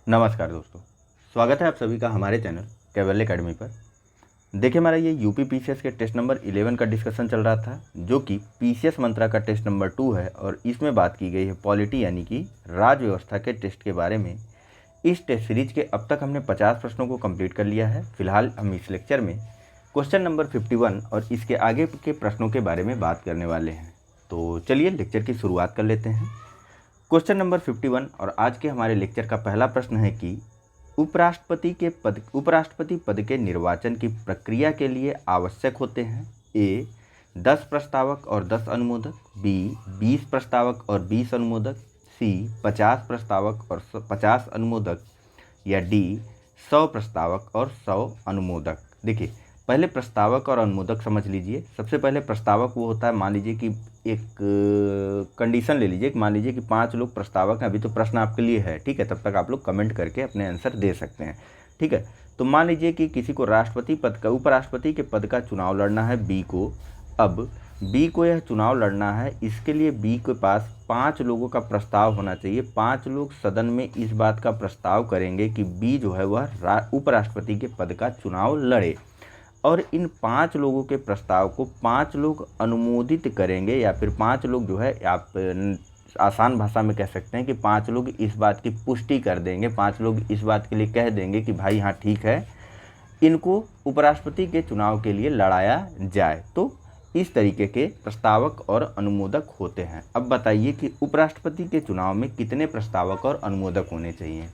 नमस्कार दोस्तों, स्वागत है आप सभी का हमारे चैनल कैवल एकेडमी पर। देखिए, हमारा ये यूपी पीसीएस के टेस्ट नंबर 11 का डिस्कशन चल रहा था, जो कि पीसीएस मंत्रा का टेस्ट नंबर 2 है और इसमें बात की गई है पॉलिटी यानी कि राज व्यवस्था के टेस्ट के बारे में। इस टेस्ट सीरीज के अब तक हमने 50 प्रश्नों को कंप्लीट कर लिया है। फिलहाल हम इस लेक्चर में क्वेश्चन नंबर 51 और इसके आगे के प्रश्नों के बारे में बात करने वाले हैं। तो चलिए लेक्चर की शुरुआत कर लेते हैं। क्वेश्चन नंबर 51 और आज के हमारे लेक्चर का पहला प्रश्न है कि उपराष्ट्रपति पद के निर्वाचन की प्रक्रिया के लिए आवश्यक होते हैं ए 10 प्रस्तावक और 10 अनुमोदक, बी 20 प्रस्तावक और 20 अनुमोदक, सी 50 प्रस्तावक और 50 अनुमोदक, या डी 100 प्रस्तावक और 100 अनुमोदक। देखिए, पहले प्रस्तावक और अनुमोदक समझ लीजिए। सबसे पहले प्रस्तावक वो होता है, मान लीजिए कि एक कंडीशन ले लीजिए, मान लीजिए कि 5 लोग प्रस्तावक हैं। अभी तो प्रश्न आपके लिए है, ठीक है, तब तक आप लोग कमेंट करके अपने आंसर दे सकते हैं, ठीक है। तो मान लीजिए कि किसी को उपराष्ट्रपति के पद का चुनाव लड़ना है बी को। अब बी को यह चुनाव लड़ना है, इसके लिए बी के पास 5 लोगों का प्रस्ताव होना चाहिए। 5 लोग सदन में इस बात का प्रस्ताव करेंगे कि बी जो है वह उपराष्ट्रपति के पद का चुनाव लड़े, और इन 5 लोगों के प्रस्ताव को 5 लोग अनुमोदित करेंगे, या फिर 5 लोग जो है, आप आसान भाषा में कह सकते हैं कि 5 लोग इस बात की पुष्टि कर देंगे। 5 लोग इस बात के लिए कह देंगे कि भाई हाँ ठीक है, इनको उपराष्ट्रपति के चुनाव के लिए लड़ाया जाए। तो इस तरीके के प्रस्तावक और अनुमोदक होते हैं। अब बताइए कि उपराष्ट्रपति के चुनाव में कितने प्रस्तावक और अनुमोदक होने चाहिए।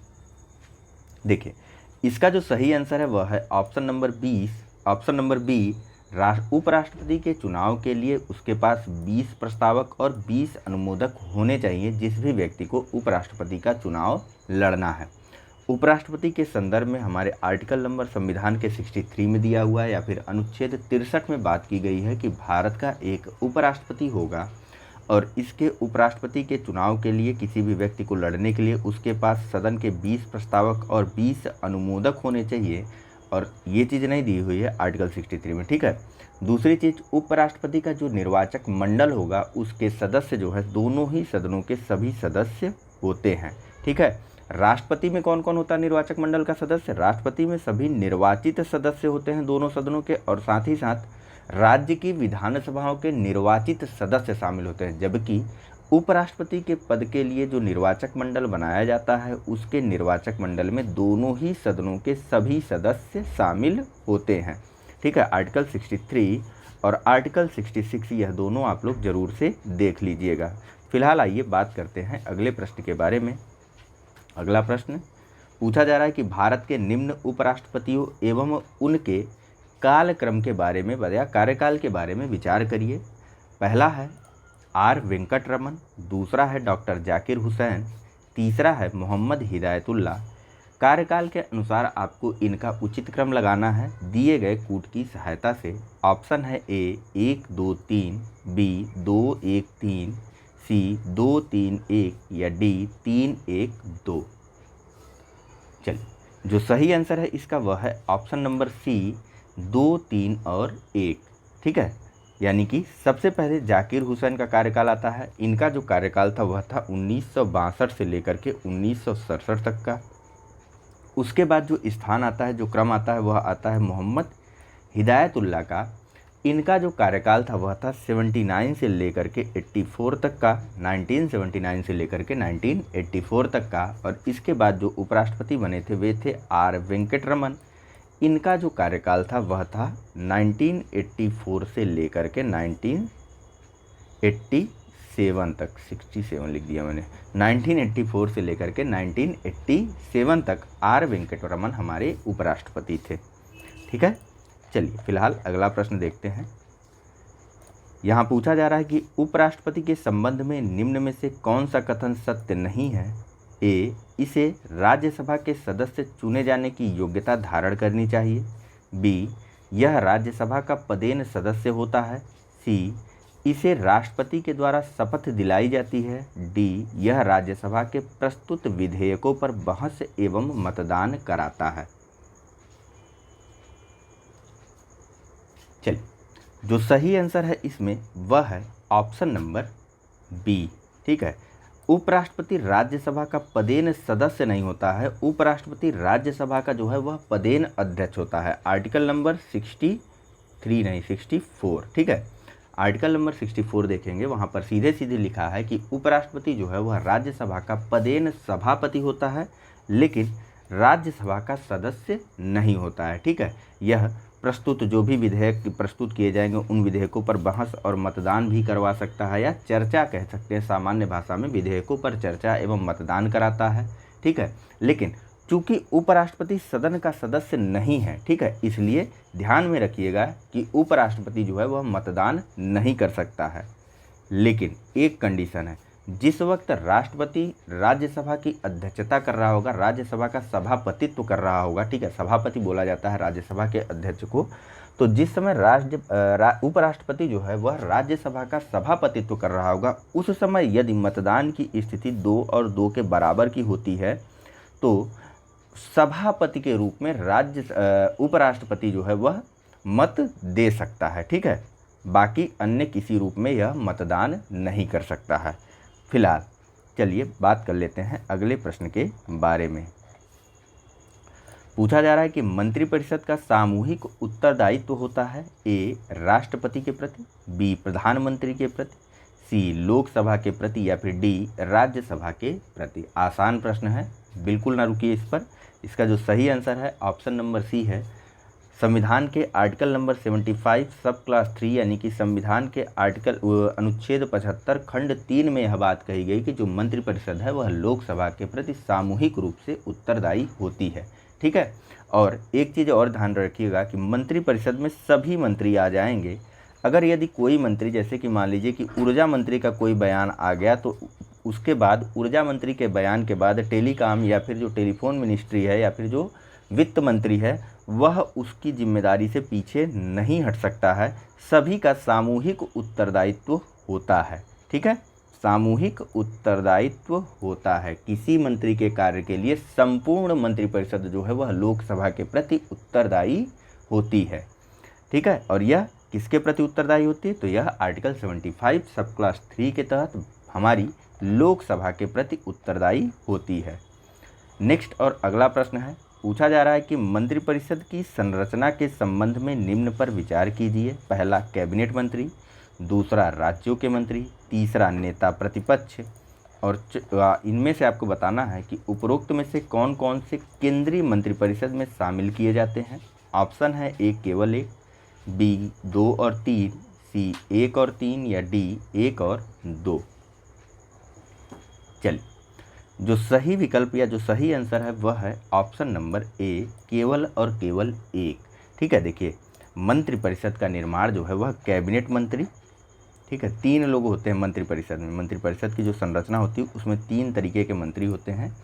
देखिए, इसका जो सही आंसर है वह है option number 20। Option number B, उपराष्ट्रपति के चुनाव के लिए उसके पास 20 प्रस्तावक और 20 अनुमोदक होने चाहिए, जिस भी व्यक्ति को उपराष्ट्रपति का चुनाव लड़ना है। उपराष्ट्रपति के संदर्भ में हमारे आर्टिकल नंबर संविधान के 63 में दिया हुआ है, या फिर अनुच्छेद 63 में बात की गई है कि भारत का एक उपराष्ट्रपति होगा, और इसके उपराष्ट्रपति के चुनाव के लिए किसी भी व्यक्ति को लड़ने के लिए उसके पास सदन के 20 प्रस्तावक और 20 अनुमोदक होने चाहिए, और ये चीज़ नहीं दी हुई है आर्टिकल 63 में, ठीक है। दूसरी चीज़, उपराष्ट्रपति का जो निर्वाचक मंडल होगा उसके सदस्य जो है दोनों ही सदनों के सभी सदस्य होते हैं, ठीक है। राष्ट्रपति में कौन कौन होता है निर्वाचक मंडल का सदस्य? राष्ट्रपति में सभी निर्वाचित सदस्य होते हैं दोनों सदनों के, और साथ ही साथ राज्य की विधानसभाओं के निर्वाचित सदस्य शामिल होते हैं। जबकि उपराष्ट्रपति के पद के लिए जो निर्वाचक मंडल बनाया जाता है उसके निर्वाचक मंडल में दोनों ही सदनों के सभी सदस्य शामिल होते हैं, ठीक है। आर्टिकल 63 और आर्टिकल 66 यह दोनों आप लोग जरूर से देख लीजिएगा। फिलहाल आइए बात करते हैं अगले प्रश्न के बारे में। अगला प्रश्न पूछा जा रहा है कि भारत के निम्न उपराष्ट्रपतियों एवं उनके कालक्रम के बारे में या कार्यकाल के बारे में विचार करिए। पहला है आर वेंकट रमन, दूसरा है डॉक्टर जाकिर हुसैन, तीसरा है मोहम्मद हिदायतुल्ला। कार्यकाल के अनुसार आपको इनका उचित क्रम लगाना है दिए गए कूट की सहायता से। ऑप्शन है ए 1 2 3, बी 2 1 3, सी 2 3 1, या डी 3 1 2। चलिए, जो सही आंसर है इसका वह है ऑप्शन नंबर सी 2 3 और 1, ठीक है। यानी कि सबसे पहले जाकिर हुसैन का कार्यकाल आता है। इनका जो कार्यकाल था वह था 1962 से लेकर के 1967 तक का। उसके बाद जो स्थान आता है, जो क्रम आता है, वह आता है मोहम्मद हिदायतुल्ला का। इनका जो कार्यकाल था वह था 79 से लेकर के 84 तक का, 1979 से लेकर के 1984 तक का। और इसके बाद जो उपराष्ट्रपति बने थे वे थे आर वेंकट रमन। इनका जो कार्यकाल था वह था 1984 से लेकर के 1987 तक, 67 लिख दिया मैंने, 1984 से लेकर के 1987 तक आर वेंकट रमन हमारे उपराष्ट्रपति थे, ठीक है। चलिए फिलहाल अगला प्रश्न देखते हैं। यहाँ पूछा जा रहा है कि उपराष्ट्रपति के संबंध में निम्न में से कौन सा कथन सत्य नहीं है। ए, इसे राज्यसभा के सदस्य चुने जाने की योग्यता धारण करनी चाहिए। बी, यह राज्यसभा का पदेन सदस्य होता है। सी, इसे राष्ट्रपति के द्वारा शपथ दिलाई जाती है। डी, यह राज्यसभा के प्रस्तुत विधेयकों पर बहस एवं मतदान कराता है। चलिए, जो सही आंसर है इसमें वह है ऑप्शन नंबर बी, ठीक है। उपराष्ट्रपति राज्यसभा का पदेन सदस्य नहीं होता है, उपराष्ट्रपति राज्यसभा का जो है वह पदेन अध्यक्ष होता है। आर्टिकल नंबर 63 नहीं 64, ठीक है। आर्टिकल नंबर 64 देखेंगे, वहाँ पर सीधे सीधे लिखा है कि उपराष्ट्रपति जो है वह राज्यसभा का पदेन सभापति होता है, लेकिन राज्यसभा का सदस्य नहीं होता है, ठीक है। यह प्रस्तुत जो भी विधेयक प्रस्तुत किए जाएंगे उन विधेयकों पर बहस और मतदान भी करवा सकता है, या चर्चा कह सकते हैं, सामान्य भाषा में विधेयकों पर चर्चा एवं मतदान कराता है, ठीक है। लेकिन चूंकि उपराष्ट्रपति सदन का सदस्य नहीं है, ठीक है, इसलिए ध्यान में रखिएगा कि उपराष्ट्रपति जो है वह मतदान नहीं कर सकता है। लेकिन एक कंडीशन है, जिस वक्त राष्ट्रपति राज्यसभा की अध्यक्षता कर रहा होगा, राज्यसभा का सभापतित्व कर रहा होगा, ठीक है, सभापति बोला जाता है राज्यसभा के अध्यक्ष को, तो जिस समय उपराष्ट्रपति जो है वह राज्यसभा का सभापतित्व कर रहा होगा, उस समय यदि मतदान की स्थिति 2 और 2 के बराबर की होती है तो सभापति के रूप में उपराष्ट्रपति जो है वह मत दे सकता है, ठीक है। बाकी अन्य किसी रूप में यह मतदान नहीं कर सकता है। फिलहाल चलिए बात कर लेते हैं अगले प्रश्न के बारे में। पूछा जा रहा है कि मंत्रिपरिषद का सामूहिक उत्तरदायित्व होता है ए राष्ट्रपति के प्रति, बी प्रधानमंत्री के प्रति, सी लोकसभा के प्रति, या फिर डी राज्यसभा के प्रति। आसान प्रश्न है, बिल्कुल ना रुकिए इस पर। इसका जो सही आंसर है ऑप्शन नंबर सी है। संविधान के आर्टिकल नंबर 75 सब क्लास 3 यानी कि संविधान के अनुच्छेद 75 खंड 3 में यह बात कही गई कि जो मंत्रिपरिषद है वह लोकसभा के प्रति सामूहिक रूप से उत्तरदायी होती है, ठीक है। और एक चीज़ और ध्यान रखिएगा कि मंत्रिपरिषद में सभी मंत्री आ जाएंगे। अगर यदि कोई मंत्री, जैसे कि मान लीजिए कि ऊर्जा मंत्री का कोई बयान आ गया, तो उसके बाद ऊर्जा मंत्री के बयान के बाद टेलीकॉम या फिर जो टेलीफोन मिनिस्ट्री है या फिर जो वित्त मंत्री है वह उसकी जिम्मेदारी से पीछे नहीं हट सकता है। सभी का सामूहिक उत्तरदायित्व होता है, ठीक है, सामूहिक उत्तरदायित्व होता है। किसी मंत्री के कार्य के लिए संपूर्ण मंत्रिपरिषद जो है वह लोकसभा के प्रति उत्तरदायी होती है, ठीक है। और यह किसके प्रति उत्तरदायी होती है? तो यह आर्टिकल 75 सब क्लास 3 के तहत हमारी लोकसभा के प्रति उत्तरदायी होती है। नेक्स्ट और अगला प्रश्न है, पूछा जा रहा है कि मंत्रिपरिषद की संरचना के संबंध में निम्न पर विचार कीजिए। पहला कैबिनेट मंत्री, दूसरा राज्यों के मंत्री, तीसरा नेता प्रतिपक्ष, और इनमें से आपको बताना है कि उपरोक्त में से कौन कौन से केंद्रीय मंत्रिपरिषद में शामिल किए जाते हैं। ऑप्शन है ए केवल 1, बी 2 और 3, सी 1 और 3, या डी 1 और 2। चलिए, जो सही विकल्प या जो सही आंसर है वह है ऑप्शन नंबर ए केवल और केवल 1, ठीक है। देखिए, मंत्रिपरिषद का निर्माण जो है वह कैबिनेट मंत्री, ठीक है, 3 लोग होते हैं मंत्रिपरिषद में। मंत्रिपरिषद की जो संरचना होती है उसमें 3 तरीके के मंत्री होते हैं।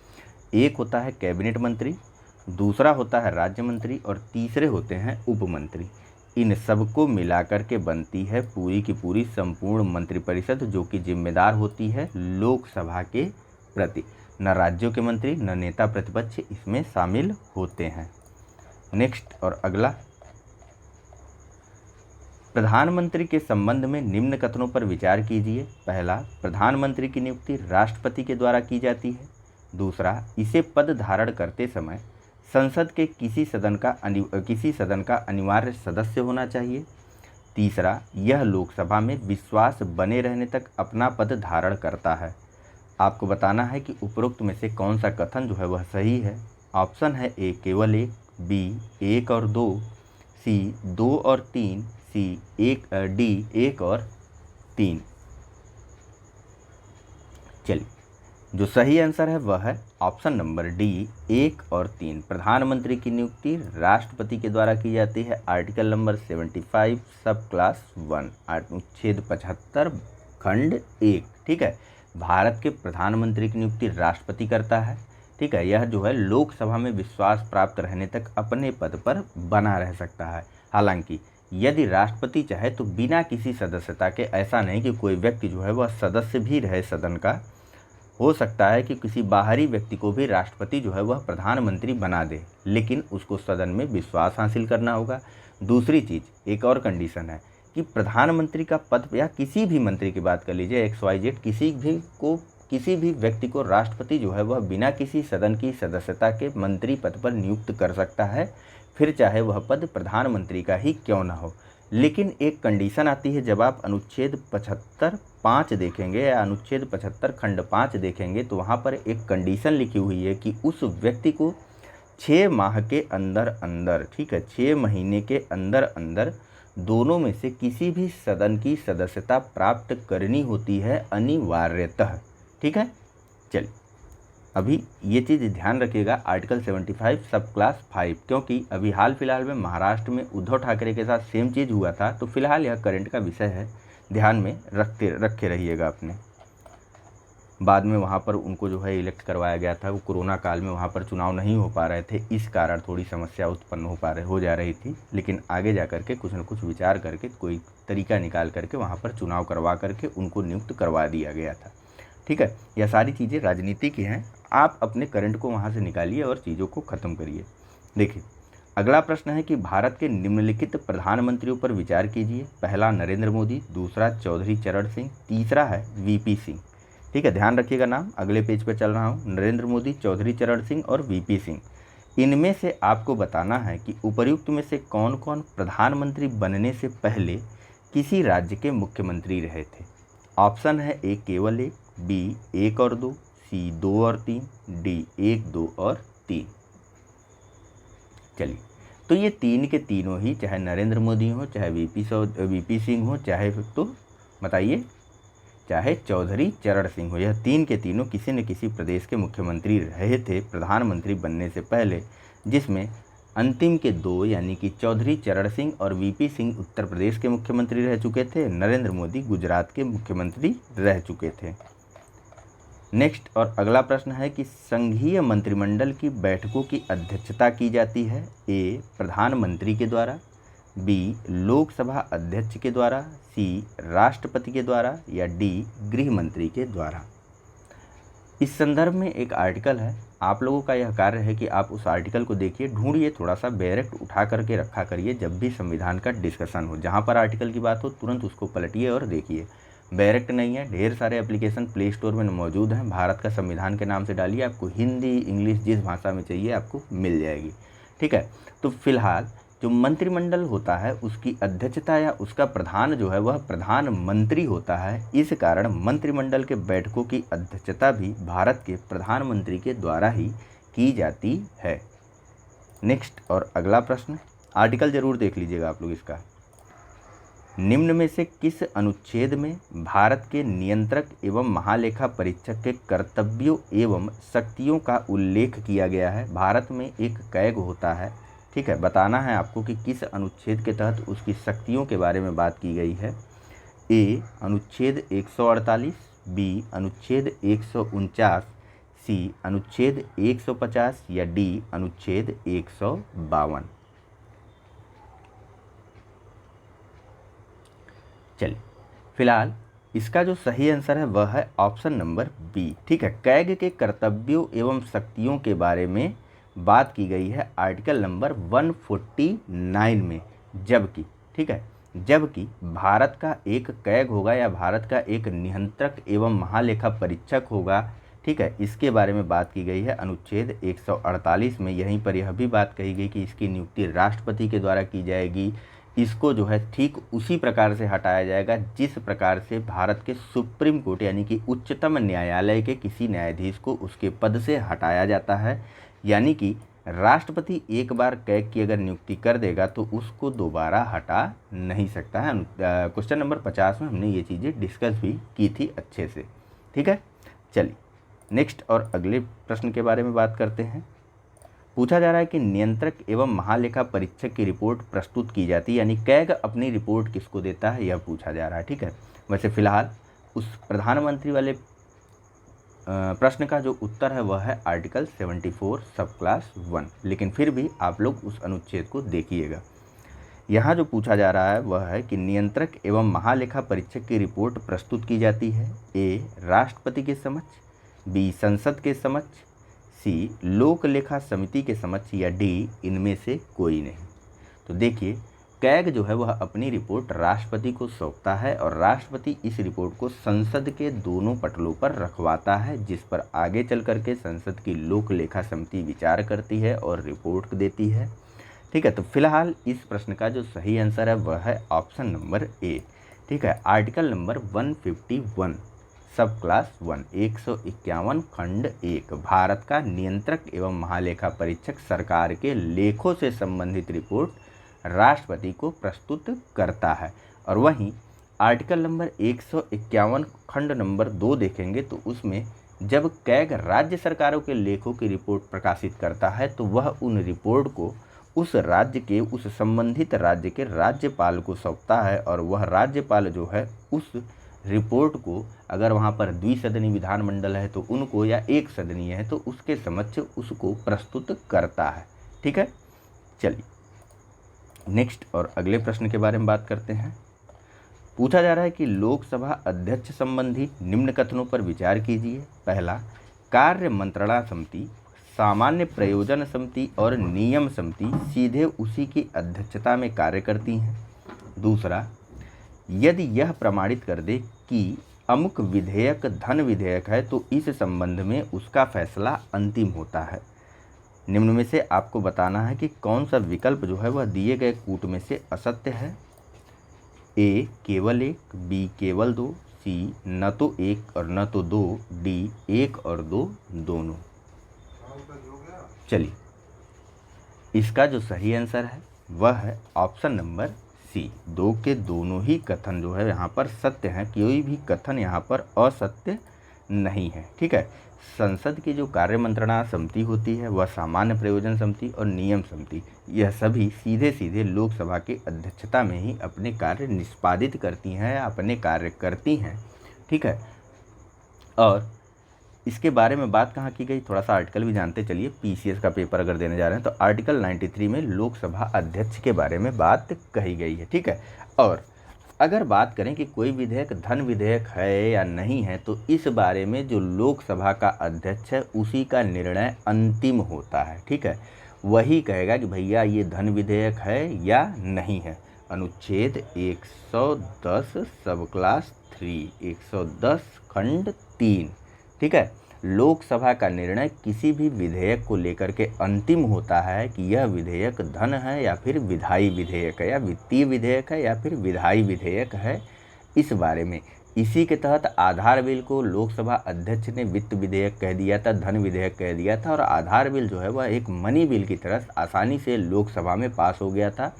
एक होता है कैबिनेट मंत्री, दूसरा होता है राज्य मंत्री, और तीसरे होते हैं उप मंत्री। इन सबको मिलाकर के बनती है पूरी की पूरी संपूर्ण मंत्रिपरिषद, जो कि जिम्मेदार होती है लोकसभा के प्रति। न राज्यों के मंत्री न नेता प्रतिपक्ष इसमें शामिल होते हैं। नेक्स्ट और अगला, प्रधानमंत्री के संबंध में निम्न कथनों पर विचार कीजिए। पहला, प्रधानमंत्री की नियुक्ति राष्ट्रपति के द्वारा की जाती है। दूसरा, इसे पद धारण करते समय संसद के किसी सदन का अनिवार्य सदस्य होना चाहिए। तीसरा, यह लोकसभा में विश्वास बने रहने तक अपना पद धारण करता है। आपको बताना है कि उपरोक्त में से कौन सा कथन जो है वह सही है। ऑप्शन है ए केवल 1, बी 1 और 2, सी 2 और 3, डी 1 और 3। चलिए, जो सही आंसर है वह है ऑप्शन नंबर डी 1 और 3। प्रधानमंत्री की नियुक्ति राष्ट्रपति के द्वारा की जाती है। आर्टिकल नंबर 75 सब क्लास 1 अनुच्छेद 75 खंड 1, ठीक है। भारत के प्रधानमंत्री की नियुक्ति राष्ट्रपति करता है, ठीक है। यह जो है लोकसभा में विश्वास प्राप्त रहने तक अपने पद पर बना रह सकता है। हालांकि यदि राष्ट्रपति चाहे तो बिना किसी सदस्यता के, ऐसा नहीं कि कोई व्यक्ति जो है वह सदस्य भी रहे सदन का, हो सकता है कि किसी बाहरी व्यक्ति को भी राष्ट्रपति जो है वह प्रधानमंत्री बना दे, लेकिन उसको सदन में विश्वास हासिल करना होगा। दूसरी चीज़, एक और कंडीशन है कि प्रधानमंत्री का पद, या किसी भी मंत्री की बात कर लीजिए, XYZ किसी भी को किसी भी व्यक्ति को राष्ट्रपति जो है वह बिना किसी सदन की सदस्यता के मंत्री पद पर नियुक्त कर सकता है, फिर चाहे वह पद प्रधानमंत्री का ही क्यों ना हो। लेकिन एक कंडीशन आती है, जब आप अनुच्छेद 75(5) देखेंगे या अनुच्छेद 75 खंड 5 देखेंगे तो वहाँ पर एक कंडीशन लिखी हुई है कि उस व्यक्ति को 6 माह के अंदर अंदर, ठीक है, 6 महीने के अंदर अंदर दोनों में से किसी भी सदन की सदस्यता प्राप्त करनी होती है अनिवार्यतः, ठीक है। चलिए अभी ये चीज़ ध्यान रखिएगा, आर्टिकल 75 सब क्लास 5, क्योंकि अभी हाल फिलहाल में महाराष्ट्र में उद्धव ठाकरे के साथ सेम चीज़ हुआ था, तो फिलहाल यह करंट का विषय है, ध्यान में रखे रहिएगा अपने। बाद में वहाँ पर उनको जो है इलेक्ट करवाया गया था, वो कोरोना काल में वहाँ पर चुनाव नहीं हो पा रहे थे, इस कारण थोड़ी समस्या उत्पन्न हो जा रही थी, लेकिन आगे जा करके कुछ न कुछ विचार करके कोई तरीका निकाल करके वहाँ पर चुनाव करवा करके उनको नियुक्त करवा दिया गया था, ठीक है। यह सारी चीज़ें राजनीति की हैं, आप अपने करंट को वहाँ से निकालिए और चीज़ों को ख़त्म करिए। देखिए अगला प्रश्न है कि भारत के निम्नलिखित प्रधानमंत्रियों पर विचार कीजिए। पहला नरेंद्र मोदी, दूसरा चौधरी चरण सिंह, तीसरा है वीपी सिंह, ठीक है। ध्यान रखिएगा नाम, अगले पेज पे चल रहा हूँ, नरेंद्र मोदी, चौधरी चरण सिंह और वीपी सिंह। इनमें से आपको बताना है कि उपर्युक्त में से कौन कौन प्रधानमंत्री बनने से पहले किसी राज्य के मुख्यमंत्री रहे थे। ऑप्शन है ए केवल 1, बी 1 और 2, सी 2 और 3, डी 1, 2 और 3। चलिए तो ये तीन के तीनों ही, चाहे नरेंद्र मोदी हो, चाहे वीपी सिंह हो, चाहे तो बताइए चाहे चौधरी चरण सिंह हो, यह तीन के तीनों किसी न किसी प्रदेश के मुख्यमंत्री रहे थे प्रधानमंत्री बनने से पहले, जिसमें अंतिम के 2 यानी कि चौधरी चरण सिंह और वीपी सिंह उत्तर प्रदेश के मुख्यमंत्री रह चुके थे, नरेंद्र मोदी गुजरात के मुख्यमंत्री रह चुके थे। नेक्स्ट और अगला प्रश्न है कि संघीय मंत्रिमंडल की बैठकों की अध्यक्षता की जाती है, ए प्रधानमंत्री के द्वारा, बी लोकसभा अध्यक्ष के द्वारा, सी राष्ट्रपति के द्वारा या डी गृह मंत्री के द्वारा। इस संदर्भ में एक आर्टिकल है, आप लोगों का यह कार्य है कि आप उस आर्टिकल को देखिए, ढूंढिए, थोड़ा सा बैरेक्ट उठा करके रखा करिए, जब भी संविधान का डिस्कशन हो, जहाँ पर आर्टिकल की बात हो तुरंत उसको पलटिए और देखिए। बैरेक्ट नहीं है, ढेर सारे एप्लीकेशन प्ले स्टोर में मौजूद हैं, भारत का संविधान के नाम से डालिए, आपको हिंदी इंग्लिश जिस भाषा में चाहिए आपको मिल जाएगी, ठीक है। तो फिलहाल जो मंत्रिमंडल होता है उसकी अध्यक्षता या उसका प्रधान जो है वह प्रधानमंत्री होता है, इस कारण मंत्रिमंडल के बैठकों की अध्यक्षता भी भारत के प्रधानमंत्री के द्वारा ही की जाती है। नेक्स्ट और अगला प्रश्न, आर्टिकल जरूर देख लीजिएगा आप लोग इसका। निम्न में से किस अनुच्छेद में भारत के नियंत्रक एवं महालेखा परीक्षक के कर्तव्यों एवं शक्तियों का उल्लेख किया गया है। भारत में एक कैग होता है, ठीक है, बताना है आपको कि किस अनुच्छेद के तहत उसकी शक्तियों के बारे में बात की गई है। ए अनुच्छेद 148, बी अनुच्छेद 149, सी अनुच्छेद 150 या डी अनुच्छेद 152। चलिए फिलहाल इसका जो सही आंसर है वह है ऑप्शन नंबर बी, ठीक है। कैग के कर्तव्यों एवं शक्तियों के बारे में बात की गई है आर्टिकल नंबर 149 में, जबकि, ठीक है, जबकि भारत का एक कैग होगा या भारत का एक नियंत्रक एवं महालेखा परीक्षक होगा, ठीक है, इसके बारे में बात की गई है अनुच्छेद 148 में। यहीं पर यह भी बात कही गई कि इसकी नियुक्ति राष्ट्रपति के द्वारा की जाएगी, इसको जो है ठीक उसी प्रकार से हटाया जाएगा जिस प्रकार से भारत के सुप्रीम कोर्ट यानी कि उच्चतम न्यायालय के किसी न्यायाधीश को उसके पद से हटाया जाता है। यानी कि राष्ट्रपति एक बार कैग की अगर नियुक्ति कर देगा तो उसको दोबारा हटा नहीं सकता है। क्वेश्चन नंबर 50 में हमने ये चीज़ें डिस्कस भी की थी अच्छे से, ठीक है। चलिए नेक्स्ट और अगले प्रश्न के बारे में बात करते हैं। पूछा जा रहा है कि नियंत्रक एवं महालेखा परीक्षक की रिपोर्ट प्रस्तुत की जाती है, यानी कैग अपनी रिपोर्ट किसको देता है यह पूछा जा रहा है, ठीक है। वैसे फिलहाल उस प्रधानमंत्री वाले प्रश्न का जो उत्तर है वह है आर्टिकल 74 सब क्लास 1, लेकिन फिर भी आप लोग उस अनुच्छेद को देखिएगा। यहाँ जो पूछा जा रहा है वह है कि नियंत्रक एवं महालेखा परीक्षक की रिपोर्ट प्रस्तुत की जाती है, ए राष्ट्रपति के समक्ष, बी संसद के समक्ष, सी लोक लेखा समिति के समक्ष या डी इनमें से कोई नहीं। तो देखिए कैग जो है वह अपनी रिपोर्ट राष्ट्रपति को सौंपता है और राष्ट्रपति इस रिपोर्ट को संसद के दोनों पटलों पर रखवाता है, जिस पर आगे चल करके संसद की लोक लेखा समिति विचार करती है और रिपोर्ट देती है। ठीक है, तो फिलहाल इस प्रश्न का जो सही आंसर है वह है ऑप्शन नंबर ए। ठीक है, आर्टिकल नंबर 151 सब क्लास 1 151 खंड 1 भारत का नियंत्रक एवं महालेखा परीक्षक सरकार के लेखों से संबंधित रिपोर्ट राष्ट्रपति को प्रस्तुत करता है। और वहीं आर्टिकल नंबर 151 खंड नंबर 2 देखेंगे तो उसमें जब कैग राज्य सरकारों के लेखों की रिपोर्ट प्रकाशित करता है तो वह उन रिपोर्ट को उस राज्य के उस संबंधित राज्य के राज्यपाल को सौंपता है और वह राज्यपाल जो है उस रिपोर्ट को, अगर वहाँ पर द्विसदनीय विधानमंडल है तो उनको, या एक सदनीय है तो उसके समक्ष उसको प्रस्तुत करता है। ठीक है, चलिए नेक्स्ट और अगले प्रश्न के बारे में बात करते हैं। पूछा जा रहा है कि लोकसभा अध्यक्ष संबंधी निम्न कथनों पर विचार कीजिए। पहला, कार्य मंत्रणा समिति, सामान्य प्रयोजन समिति और नियम समिति सीधे उसी की अध्यक्षता में कार्य करती हैं। दूसरा, यदि यह प्रमाणित कर दे कि अमुक विधेयक धन विधेयक है तो इस संबंध में उसका फैसला अंतिम होता है। निम्न में से आपको बताना है कि कौन सा विकल्प जो है वह दिए गए कूट में से असत्य है। ए केवल एक, बी केवल दो, सी न तो एक और न तो दो, डी एक और दो दोनों। चलिए, इसका जो सही आंसर है वह है ऑप्शन नंबर सी, दो के दोनों ही कथन जो है यहाँ पर सत्य हैं, कोई भी कथन यहाँ पर असत्य नहीं है। ठीक है, संसद की जो कार्य मंत्रणा समिति होती है वह सामान्य प्रयोजन समिति और नियम समिति, यह सभी सीधे सीधे लोकसभा की अध्यक्षता में ही अपने कार्य निष्पादित करती हैं, अपने कार्य करती हैं। ठीक है, और इसके बारे में बात कहाँ की गई, थोड़ा सा आर्टिकल भी जानते चलिए। पीसीएस का पेपर अगर देने जा रहे हैं तो आर्टिकल 93 में लोकसभा अध्यक्ष के बारे में बात कही गई है। ठीक है, और अगर बात करें कि कोई विधेयक धन विधेयक है या नहीं है तो इस बारे में जो लोकसभा का अध्यक्ष है उसी का निर्णय अंतिम होता है। ठीक है, वही कहेगा कि भैया ये धन विधेयक है या नहीं है। अनुच्छेद 110 सब क्लास 3 110 खंड 3। ठीक है, लोकसभा का निर्णय किसी भी विधेयक को लेकर के अंतिम होता है कि यह विधेयक धन है या फिर विधायी विधेयक है, या वित्तीय विधेयक है या फिर विधायी विधेयक है, इस बारे में। इसी के तहत आधार बिल को लोकसभा अध्यक्ष ने वित्त विधेयक कह दिया था, धन विधेयक कह दिया था, और आधार बिल जो है वह एक मनी बिल की तरह आसानी से लोकसभा में पास हो गया था।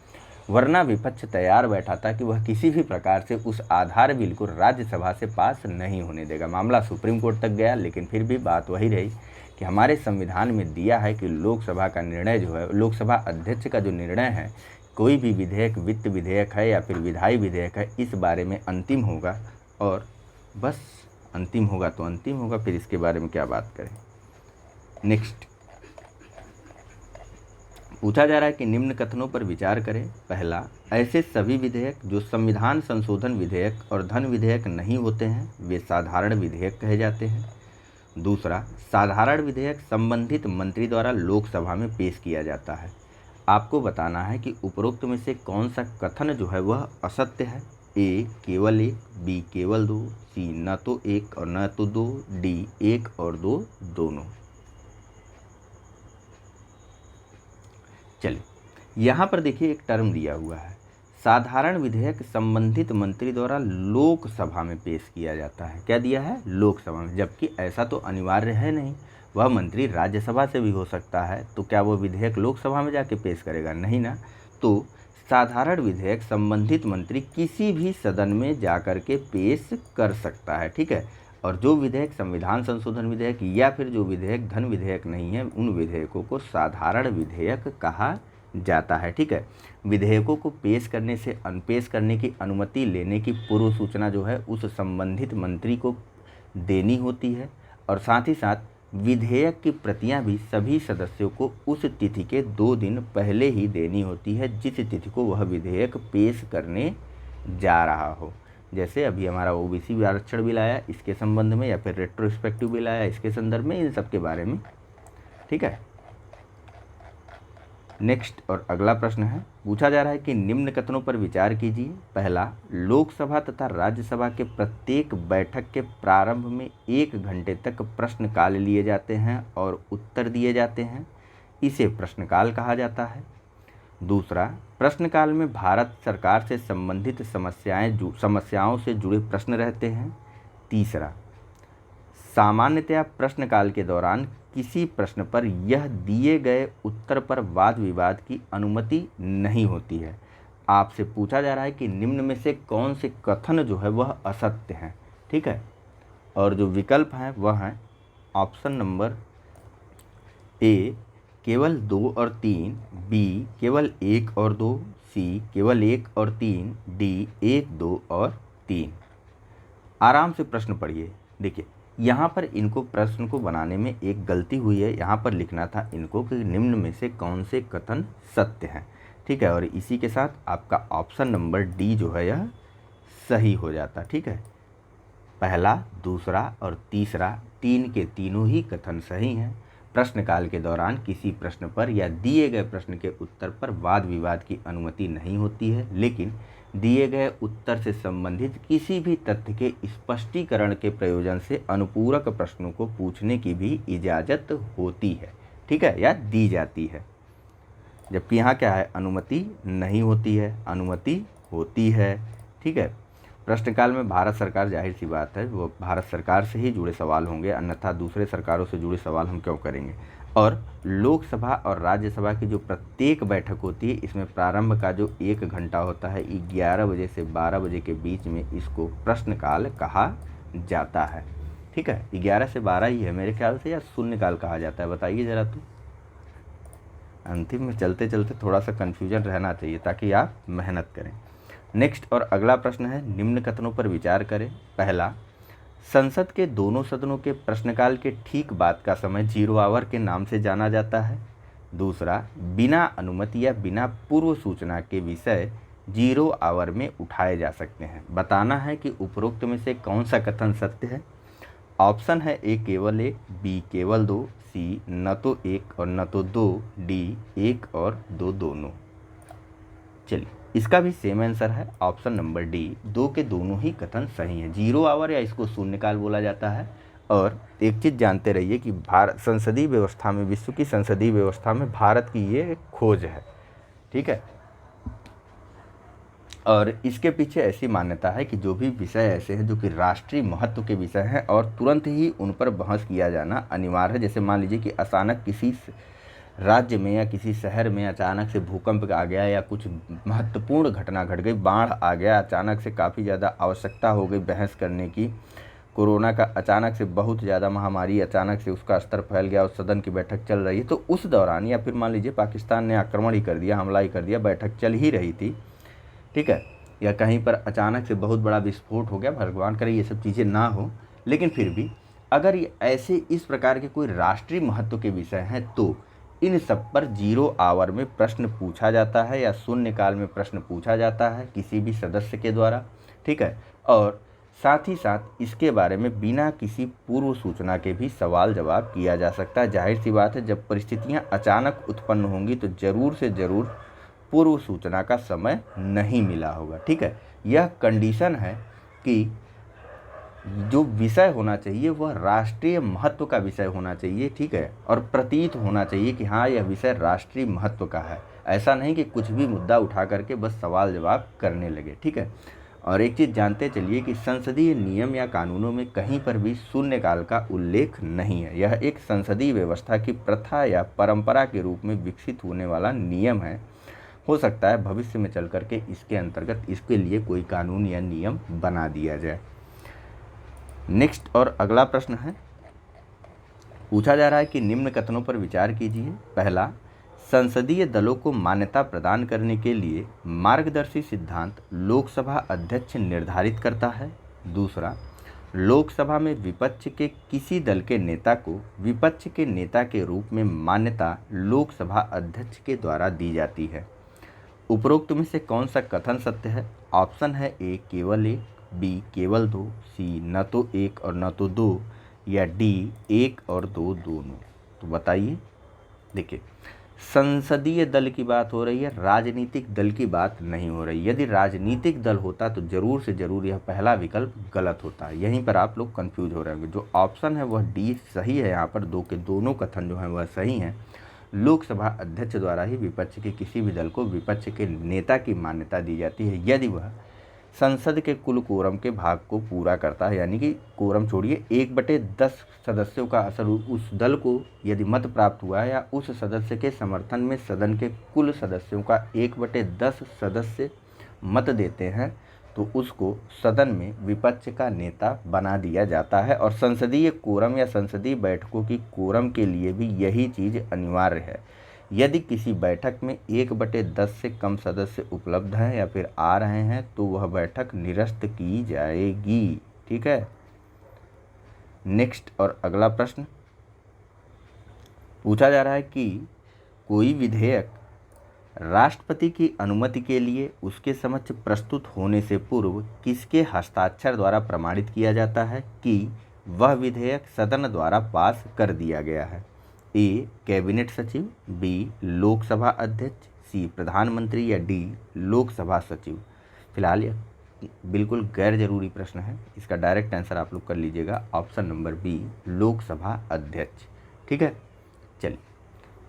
वरना विपक्ष तैयार बैठा था कि वह किसी भी प्रकार से उस आधार बिल को राज्यसभा से पास नहीं होने देगा। मामला सुप्रीम कोर्ट तक गया, लेकिन फिर भी बात वही रही कि हमारे संविधान में दिया है कि लोकसभा का निर्णय जो है, लोकसभा अध्यक्ष का जो निर्णय है, कोई भी विधेयक वित्त विधेयक है या फिर विधायी विधेयक है, इस बारे में अंतिम होगा, और बस अंतिम होगा तो अंतिम होगा, फिर इसके बारे में क्या बात करें। नेक्स्ट पूछा जा रहा है कि निम्न कथनों पर विचार करें। पहला, ऐसे सभी विधेयक जो संविधान संशोधन विधेयक और धन विधेयक नहीं होते हैं वे साधारण विधेयक कहे जाते हैं। दूसरा, साधारण विधेयक संबंधित मंत्री द्वारा लोकसभा में पेश किया जाता है। आपको बताना है कि उपरोक्त में से कौन सा कथन जो है वह असत्य है। ए केवल एक, बी केवल दो, सी न तो एक और न तो दो, डी एक और दो दोनों। चलिए, यहाँ पर देखिए एक टर्म दिया हुआ है, साधारण विधेयक संबंधित मंत्री द्वारा लोकसभा में पेश किया जाता है। क्या दिया है? लोकसभा में, जबकि ऐसा तो अनिवार्य है नहीं, वह मंत्री राज्यसभा से भी हो सकता है, तो क्या वो विधेयक लोकसभा में जाके पेश करेगा? नहीं ना। तो साधारण विधेयक संबंधित मंत्री किसी भी सदन में जाकर के पेश कर सकता है। ठीक है, और जो विधेयक संविधान संशोधन विधेयक या फिर जो विधेयक धन विधेयक नहीं है, उन विधेयकों को साधारण विधेयक कहा जाता है। ठीक है, विधेयकों को पेश करने से पेश करने की अनुमति लेने की पूर्व सूचना जो है उस संबंधित मंत्री को देनी होती है, और साथ ही साथ विधेयक की प्रतियां भी सभी सदस्यों को उस तिथि के 2 दिन पहले ही देनी होती है जिस तिथि को वह विधेयक पेश करने जा रहा हो। जैसे अभी हमारा ओबीसी आरक्षण बिल आया, इसके संबंध में, या फिर रेट्रोस्पेक्टिव बिल आया, इसके संदर्भ में, इन सब के बारे में। ठीक है, नेक्स्ट और अगला प्रश्न है, पूछा जा रहा है कि निम्न कथनों पर विचार कीजिए। पहला, लोकसभा तथा राज्यसभा के प्रत्येक बैठक के प्रारंभ में 1 घंटे तक प्रश्नकाल लिए जाते हैं और उत्तर दिए जाते हैं, इसे प्रश्नकाल कहा जाता है। दूसरा, प्रश्नकाल में भारत सरकार से संबंधित समस्याओं से जुड़े प्रश्न रहते हैं। तीसरा, सामान्यतया प्रश्नकाल के दौरान किसी प्रश्न पर यह दिए गए उत्तर पर वाद विवाद की अनुमति नहीं होती है। आपसे पूछा जा रहा है कि निम्न में से कौन से कथन जो है वह असत्य हैं, ठीक है। और जो विकल्प हैं वह हैं ऑप्शन नंबर ए केवल 2 और 3, बी केवल 1 और 2, सी केवल 1 और 3, डी 1, 2 और 3। आराम से प्रश्न पढ़िए। देखिए यहाँ पर इनको प्रश्न को बनाने में एक गलती हुई है। यहाँ पर लिखना था इनको कि निम्न में से कौन से कथन सत्य हैं, ठीक है। और इसी के साथ आपका ऑप्शन नंबर डी जो है यह सही हो जाता, ठीक है। पहला, दूसरा और तीसरा, 3 के तीनों ही कथन सही हैं। प्रश्नकाल के दौरान किसी प्रश्न पर या दिए गए प्रश्न के उत्तर पर वाद विवाद की अनुमति नहीं होती है, लेकिन दिए गए उत्तर से संबंधित किसी भी तथ्य के स्पष्टीकरण के प्रयोजन से अनुपूरक प्रश्नों को पूछने की भी इजाज़त होती है, ठीक है, या दी जाती है। जबकि यहाँ क्या है, अनुमति नहीं होती है, अनुमति होती है, ठीक है। प्रश्नकाल में भारत सरकार, जाहिर सी बात है वो भारत सरकार से ही जुड़े सवाल होंगे, अन्यथा दूसरे सरकारों से जुड़े सवाल हम क्यों करेंगे। और लोकसभा और राज्यसभा की जो प्रत्येक बैठक होती है, इसमें प्रारंभ का जो 1 घंटा होता है 11 बजे से 12 बजे के बीच में, इसको प्रश्नकाल कहा जाता है, ठीक है। 11 से 12 ही है मेरे ख्याल से, या शून्यकाल कहा जाता है, बताइए ज़रा। तो अंतिम में चलते चलते थोड़ा सा कन्फ्यूजन रहना चाहिए ताकि आप मेहनत करें। नेक्स्ट और अगला प्रश्न है, निम्न कथनों पर विचार करें। पहला, संसद के दोनों सदनों के प्रश्नकाल के ठीक बाद का समय 0 आवर के नाम से जाना जाता है। दूसरा, बिना अनुमति या बिना पूर्व सूचना के विषय 0 आवर में उठाए जा सकते हैं। बताना है कि उपरोक्त में से कौन सा कथन सत्य है। ऑप्शन है ए केवल 1, बी केवल 2, सी न तो 1 और न तो 2, डी 1 और 2 दोनों। चलिए इसका भी सेम आंसर है ऑप्शन नंबर डी, 2 के दोनों ही कथन सही हैं। 0 आवर या इसको शून्यकाल बोला जाता है। और एक चीज़ जानते रहिए कि भारत संसदीय व्यवस्था में, विश्व की संसदीय व्यवस्था में भारत की ये एक खोज है, ठीक है। और इसके पीछे ऐसी मान्यता है कि जो भी विषय ऐसे हैं जो कि राष्ट्रीय महत्व के विषय हैं और तुरंत ही उन पर बहस किया जाना अनिवार्य है। जैसे मान लीजिए कि अचानक किसी राज्य में या किसी शहर में अचानक से भूकंप आ गया या कुछ महत्वपूर्ण घटना घट गई, बाढ़ आ गया, अचानक से काफ़ी ज़्यादा आवश्यकता हो गई बहस करने की। कोरोना का अचानक से बहुत ज़्यादा महामारी, अचानक से उसका स्तर फैल गया और सदन की बैठक चल रही है, तो उस दौरान, या फिर मान लीजिए पाकिस्तान ने आक्रमण ही कर दिया, हमला ही कर दिया, बैठक चल ही रही थी, ठीक है, या कहीं पर अचानक से बहुत बड़ा विस्फोट हो गया, भगवान करे ये सब चीज़ें ना हो, लेकिन फिर भी अगर ये ऐसे इस प्रकार के कोई राष्ट्रीय महत्व के विषय हैं तो इन सब पर 0 आवर में प्रश्न पूछा जाता है या शून्यकाल में प्रश्न पूछा जाता है किसी भी सदस्य के द्वारा, ठीक है। और साथ ही साथ इसके बारे में बिना किसी पूर्व सूचना के भी सवाल जवाब किया जा सकता है। जाहिर सी बात है, जब परिस्थितियां अचानक उत्पन्न होंगी तो ज़रूर से ज़रूर पूर्व सूचना का समय नहीं मिला होगा, ठीक है। यह कंडीशन है कि जो विषय होना चाहिए वह राष्ट्रीय महत्व का विषय होना चाहिए, ठीक है, और प्रतीत होना चाहिए कि हाँ यह विषय राष्ट्रीय महत्व का है। ऐसा नहीं कि कुछ भी मुद्दा उठा करके बस सवाल जवाब करने लगे, ठीक है। और एक चीज़ जानते चलिए कि संसदीय नियम या कानूनों में कहीं पर भी शून्यकाल का उल्लेख नहीं है। यह एक संसदीय व्यवस्था की प्रथा या परंपरा के रूप में विकसित होने वाला नियम है। हो सकता है भविष्य में चल करके इसके अंतर्गत इसके लिए कोई कानून या नियम बना दिया जाए। नेक्स्ट और अगला प्रश्न है, पूछा जा रहा है कि निम्न कथनों पर विचार कीजिए। पहला, संसदीय दलों को मान्यता प्रदान करने के लिए मार्गदर्शी सिद्धांत लोकसभा अध्यक्ष निर्धारित करता है। दूसरा, लोकसभा में विपक्ष के किसी दल के नेता को विपक्ष के नेता के रूप में मान्यता लोकसभा अध्यक्ष के द्वारा दी जाती है। उपरोक्त में से कौन सा कथन सत्य है। ऑप्शन है ए केवल 1, बी केवल 2, सी न तो 1 और न तो 2, या डी 1 और 2 दोनों। तो बताइए। देखिए संसदीय दल की बात हो रही है, राजनीतिक दल की बात नहीं हो रही। यदि राजनीतिक दल होता तो जरूर से जरूर यह पहला विकल्प गलत होता है। यहीं पर आप लोग कंफ्यूज हो रहे होंगे। जो ऑप्शन है वह डी सही है। यहाँ पर दो के दोनों कथन जो हैं वह सही हैं। लोकसभा अध्यक्ष द्वारा ही विपक्ष के किसी भी दल को विपक्ष के नेता की मान्यता दी जाती है यदि वह संसद के कुल कोरम के भाग को पूरा करता है, यानी कि कोरम छोड़िए 1/10 सदस्यों का असर उस दल को यदि मत प्राप्त हुआ है या उस सदस्य के समर्थन में सदन के कुल सदस्यों का 1/10 सदस्य मत देते हैं तो उसको सदन में विपक्ष का नेता बना दिया जाता है। और संसदीय कोरम या संसदीय बैठकों की कोरम के लिए भी यही चीज़ अनिवार्य है। यदि किसी बैठक में 1/10 से कम सदस्य उपलब्ध हैं या फिर आ रहे हैं तो वह बैठक निरस्त की जाएगी। ठीक है। नेक्स्ट और अगला प्रश्न पूछा जा रहा है कि कोई विधेयक राष्ट्रपति की अनुमति के लिए उसके समक्ष प्रस्तुत होने से पूर्व किसके हस्ताक्षर द्वारा प्रमाणित किया जाता है कि वह विधेयक सदन द्वारा पास कर दिया गया है। ए कैबिनेट सचिव, बी लोकसभा अध्यक्ष, सी प्रधानमंत्री या डी लोकसभा सचिव। फिलहाल यह बिल्कुल गैर जरूरी प्रश्न है। इसका डायरेक्ट आंसर आप लोग कर लीजिएगा ऑप्शन नंबर बी लोकसभा अध्यक्ष। ठीक है। चलिए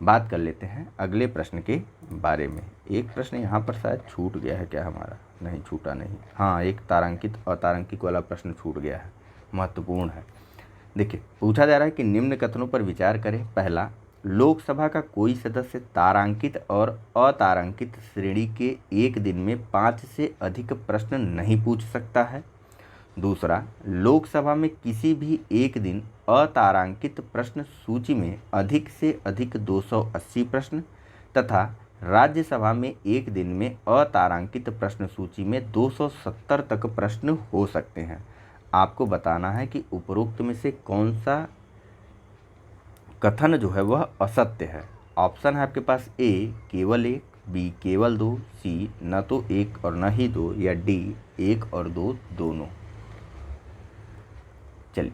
बात कर लेते हैं अगले प्रश्न के बारे में। एक प्रश्न यहाँ पर शायद छूट गया है क्या हमारा? नहीं छूटा नहीं। हाँ, एक तारांकित अतारांकित वाला प्रश्न छूट गया है, महत्वपूर्ण है। देखिए पूछा जा रहा है कि निम्न कथनों पर विचार करें। पहला, लोकसभा का कोई सदस्य तारांकित और अतारांकित श्रेणी के एक दिन में 5 से अधिक प्रश्न नहीं पूछ सकता है। दूसरा, लोकसभा में किसी भी एक दिन अतारांकित प्रश्न सूची में अधिक से अधिक 280 प्रश्न तथा राज्यसभा में एक दिन में अतारांकित प्रश्न सूची में 270 तक प्रश्न हो सकते हैं। आपको बताना है कि उपरोक्त में से कौन सा कथन जो है वह असत्य है। ऑप्शन है आपके पास ए केवल 1, बी केवल 2, सी न तो 1 और न ही 2 या डी 1 और 2 दोनों। चलिए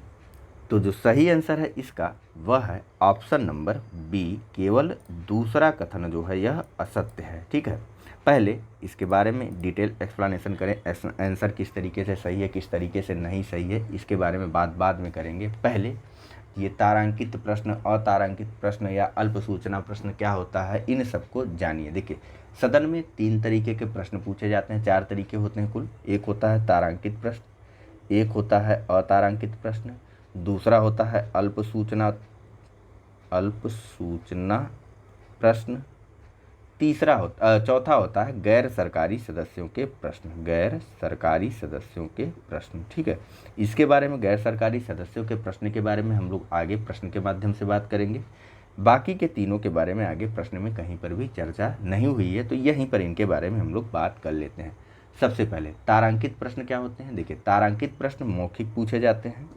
तो जो सही आंसर है इसका वह है ऑप्शन नंबर बी, केवल दूसरा कथन जो है यह असत्य है। ठीक है। पहले इसके बारे में डिटेल एक्सप्लेनेशन करें, आंसर किस तरीके से सही है किस तरीके से नहीं सही है इसके बारे में बात बाद में करेंगे। पहले ये तारांकित प्रश्न, अतारांकित प्रश्न या अल्प सूचना प्रश्न क्या होता है इन सबको जानिए। देखिए सदन में 3 तरीके के प्रश्न पूछे जाते हैं, 4 तरीके होते हैं कुल। एक होता है तारांकित प्रश्न, एक होता है अतारांकित प्रश्न, दूसरा होता है अल्प सूचना प्रश्न, चौथा होता है गैर सरकारी सदस्यों के प्रश्न, गैर सरकारी सदस्यों के प्रश्न। ठीक है। इसके बारे में गैर सरकारी सदस्यों के प्रश्न के बारे में हम लोग आगे प्रश्न के माध्यम से बात करेंगे। बाकी के तीनों के बारे में आगे प्रश्न में कहीं पर भी चर्चा नहीं हुई है तो यहीं पर इनके बारे में हम लोग बात कर लेते हैं। सबसे पहले तारांकित प्रश्न क्या होते हैं? देखिए तारांकित प्रश्न मौखिक पूछे जाते हैं।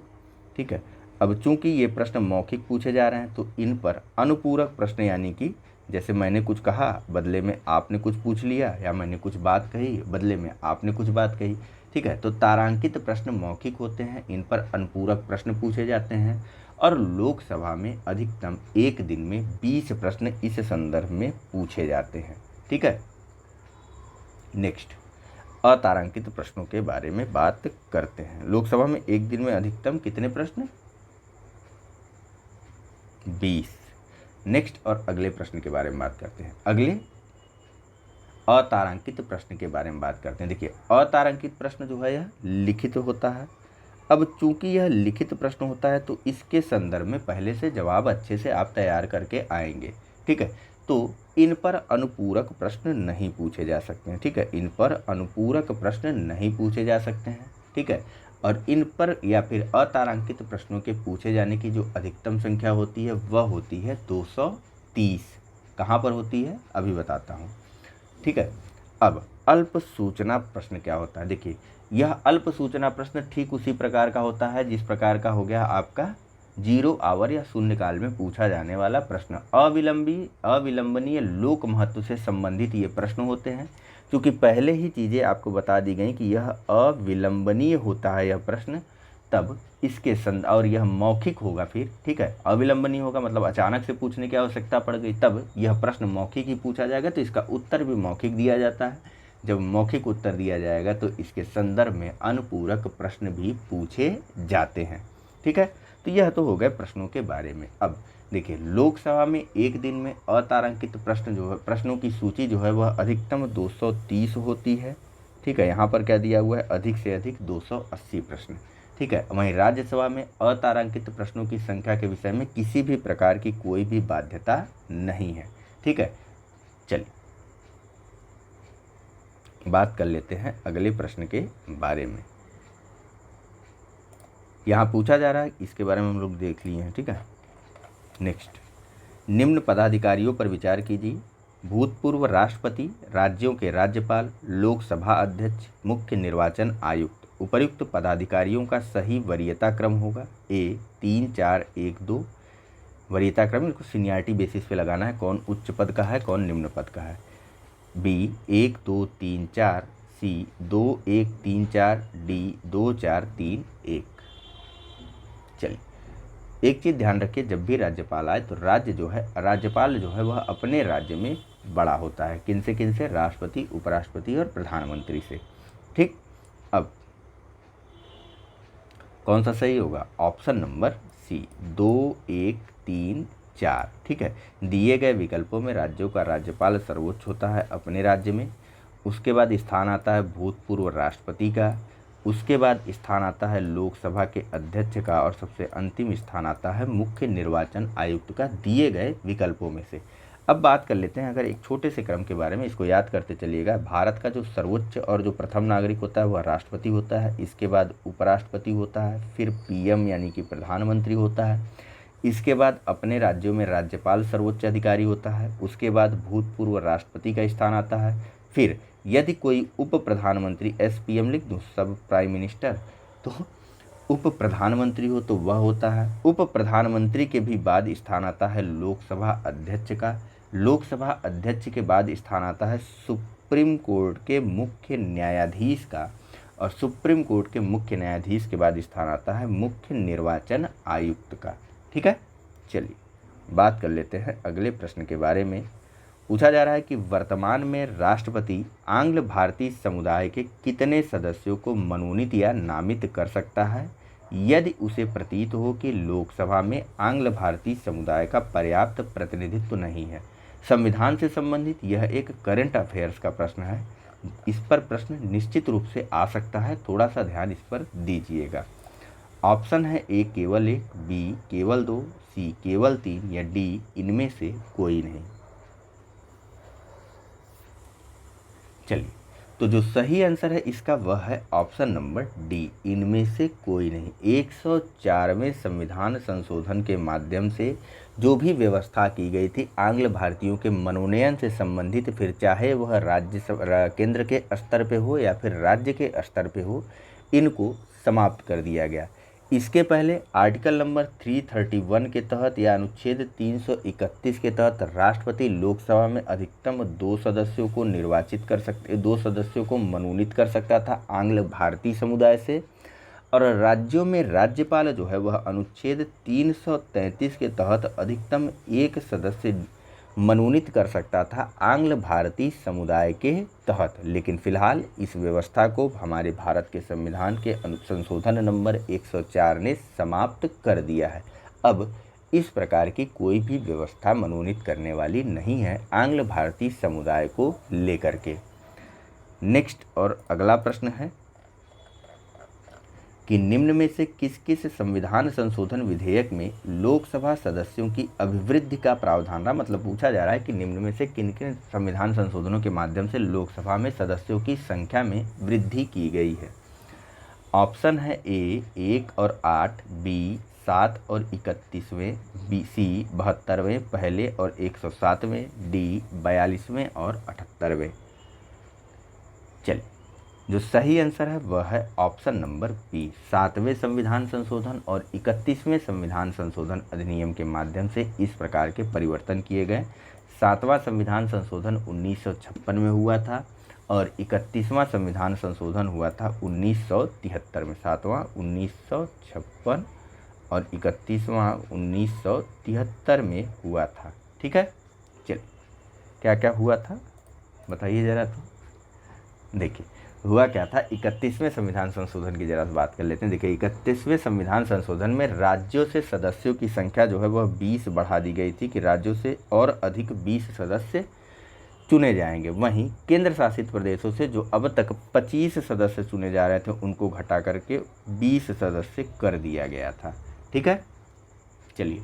ठीक है। अब चूंकि ये प्रश्न मौखिक पूछे जा रहे हैं तो इन पर अनुपूरक प्रश्न, यानी कि जैसे मैंने कुछ कहा बदले में आपने कुछ पूछ लिया या मैंने कुछ बात कही बदले में आपने कुछ बात कही। ठीक है। तो तारांकित प्रश्न मौखिक होते हैं, इन पर अनुपूरक प्रश्न पूछे जाते हैं और लोकसभा में अधिकतम एक दिन में 20 प्रश्न इस संदर्भ में पूछे जाते हैं। ठीक है। नेक्स्ट अतारांकित प्रश्नों के बारे में बात करते हैं। लोकसभा में एक दिन में अधिकतम कितने प्रश्न? 20। नेक्स्ट और अगले प्रश्न के बारे में बात करते हैं। अगले अतारांकित प्रश्न के बारे में बात करते हैं। देखिए अतारांकित प्रश्न जो है यह लिखित होता है। अब चूंकि यह लिखित प्रश्न होता है तो इसके संदर्भ में पहले से जवाब अच्छे से आप तैयार करके आएंगे। ठीक है। तो इन पर अनुपूरक प्रश्न नहीं पूछे जा सकते हैं। ठीक है। इन पर अनुपूरक प्रश्न नहीं पूछे जा सकते हैं। ठीक है। और इन पर या फिर अतारांकित प्रश्नों के पूछे जाने की जो अधिकतम संख्या होती है वह होती है 230। कहाँ पर होती है अभी बताता हूँ। ठीक है। अब अल्प सूचना प्रश्न क्या होता है? देखिए यह अल्प सूचना प्रश्न ठीक उसी प्रकार का होता है जिस प्रकार का हो गया आपका 0 आवर या शून्यकाल में पूछा जाने वाला प्रश्न। अविलंबनीय लोक महत्व से संबंधित ये प्रश्न होते हैं। क्योंकि पहले ही चीज़ें आपको बता दी गई कि यह अविलंबनीय होता है यह प्रश्न, तब इसके और यह मौखिक होगा फिर, ठीक है, अविलंब नहीं होगा, मतलब अचानक से पूछने की आवश्यकता पड़ गई तब यह प्रश्न मौखिक ही पूछा जाएगा, तो इसका उत्तर भी मौखिक दिया जाता है। जब मौखिक उत्तर दिया जाएगा तो इसके संदर्भ में अनुपूरक प्रश्न भी पूछे जाते हैं, ठीक है। तो यह तो हो गए प्रश्नों के बारे में। अब देखिए, लोकसभा में एक दिन में अतारांकित प्रश्न जो है, प्रश्नों की सूची जो है वह अधिकतम 230 होती है, ठीक है। यहाँ पर क्या दिया हुआ है, अधिक से अधिक 280 प्रश्न, ठीक है। वहीं राज्यसभा में अतारांकित प्रश्नों की संख्या के विषय में किसी भी प्रकार की कोई भी बाध्यता नहीं है, ठीक है। चलिए बात कर लेते हैं अगले प्रश्न के बारे में। यहाँ पूछा जा रहा है, इसके बारे में हम लोग देख लिए हैं, ठीक है। नेक्स्ट, निम्न पदाधिकारियों पर विचार कीजिए। भूतपूर्व राष्ट्रपति, राज्यों के राज्यपाल, लोकसभा अध्यक्ष, मुख्य निर्वाचन आयुक्त। उपर्युक्त पदाधिकारियों का सही वरीयता क्रम होगा ए 3 4 1 2। वरीयता क्रम इसको सीनियरिटी बेसिस पे लगाना है, कौन उच्च पद का है कौन निम्न पद का है। बी 1 2 3 4, सी 2 1 3 4, डी 2 4 3 1। चलिए एक चीज़ ध्यान रखिए, जब भी राज्यपाल आए तो राज्यपाल जो है वह अपने राज्य में बड़ा होता है, किन से राष्ट्रपति, उपराष्ट्रपति और प्रधानमंत्री से, ठीक। अब कौन सा सही होगा, ऑप्शन नंबर सी 2 1 3 4, ठीक है। दिए गए विकल्पों में राज्यों का राज्यपाल सर्वोच्च होता है अपने राज्य में, उसके बाद स्थान आता है भूतपूर्व राष्ट्रपति का, उसके बाद स्थान आता है लोकसभा के अध्यक्ष का, और सबसे अंतिम स्थान आता है मुख्य निर्वाचन आयुक्त का, दिए गए विकल्पों में से। अब बात कर लेते हैं अगर एक छोटे से क्रम के बारे में, इसको याद करते चलिएगा। भारत का जो सर्वोच्च और जो प्रथम नागरिक होता है वह राष्ट्रपति होता है, इसके बाद उपराष्ट्रपति होता है, फिर पीएम यानी कि प्रधानमंत्री होता है, इसके बाद अपने राज्यों में राज्यपाल सर्वोच्च अधिकारी होता है, उसके बाद भूतपूर्व राष्ट्रपति का स्थान आता है, फिर यदि कोई उप प्रधानमंत्री, एसपीएम लिख दूँ, सब प्राइम मिनिस्टर, तो उप प्रधानमंत्री हो तो वह होता है। उप प्रधानमंत्री के भी बाद स्थान आता है लोकसभा अध्यक्ष का, लोकसभा अध्यक्ष के बाद स्थान आता है सुप्रीम कोर्ट के मुख्य न्यायाधीश का, और सुप्रीम कोर्ट के मुख्य न्यायाधीश के बाद स्थान आता है मुख्य निर्वाचन आयुक्त का, ठीक है। चलिए बात कर लेते हैं अगले प्रश्न के बारे में। पूछा जा रहा है कि वर्तमान में राष्ट्रपति आंग्ल भारतीय समुदाय के कितने सदस्यों को मनोनीत या नामित कर सकता है यदि उसे प्रतीत हो कि लोकसभा में आंग्ल भारतीय समुदाय का पर्याप्त प्रतिनिधित्व नहीं है। संविधान से संबंधित यह एक करंट अफेयर्स का प्रश्न है, इस पर प्रश्न निश्चित रूप से आ सकता है, थोड़ा सा ध्यान इस पर दीजिएगा। ऑप्शन है ए केवल 1, बी केवल 2, सी केवल 3 या डी इनमें से कोई नहीं। चलिए, तो जो सही आंसर है इसका वह है ऑप्शन नंबर डी, इनमें से कोई नहीं। 104वें संविधान संशोधन के माध्यम से जो भी व्यवस्था की गई थी आंग्ल भारतीयों के मनोनयन से संबंधित, फिर चाहे वह केंद्र के स्तर पे हो या फिर राज्य के स्तर पे हो, इनको समाप्त कर दिया गया। इसके पहले आर्टिकल नंबर 331 के तहत या अनुच्छेद 331 के तहत राष्ट्रपति लोकसभा में अधिकतम 2 सदस्यों को निर्वाचित कर सकते, 2 सदस्यों को मनोनीत कर सकता था आंग्ल भारतीय समुदाय से, और राज्यों में राज्यपाल जो है वह अनुच्छेद 333 के तहत अधिकतम 1 सदस्य मनोनीत कर सकता था आंग्ल भारतीय समुदाय के तहत। लेकिन फिलहाल इस व्यवस्था को हमारे भारत के संविधान के संशोधन नंबर 104 ने समाप्त कर दिया है। अब इस प्रकार की कोई भी व्यवस्था मनोनीत करने वाली नहीं है आंग्ल भारतीय समुदाय को लेकर के। नेक्स्ट और अगला प्रश्न है कि निम्न में से किस किस संविधान संशोधन विधेयक में लोकसभा सदस्यों की अभिवृद्धि का प्रावधान रहा। मतलब पूछा जा रहा है कि निम्न में से किन किन संविधान संशोधनों के माध्यम से लोकसभा में सदस्यों की संख्या में वृद्धि की गई है। ऑप्शन है ए 1 और 8, बी 7 और 31वें, बी सी 72वें पहले और 107वें, डी 42वें और 78वें। चलिए, जो सही आंसर है वह है ऑप्शन नंबर बी, 7वें संविधान संशोधन और 31वें संविधान संशोधन अधिनियम के माध्यम से इस प्रकार के परिवर्तन किए गए। 7वां संविधान संशोधन 1956 में हुआ था और 31वां संविधान संशोधन हुआ था 1973 में। 7वां 1956 और 31वां 1973 में हुआ था। ठीक है, चलिए क्या क्या हुआ था बताइए ज़रा। तो देखिए हुआ क्या था, 31वें संविधान संशोधन की जरा बात कर लेते हैं। देखिए 31वें संविधान संशोधन में राज्यों से सदस्यों की संख्या जो है वह 20 बढ़ा दी गई थी कि राज्यों से और अधिक 20 सदस्य चुने जाएंगे। वहीं केंद्र शासित प्रदेशों से जो अब तक 25 सदस्य चुने जा रहे थे उनको घटा करके 20 सदस्य कर दिया गया था। ठीक है, चलिए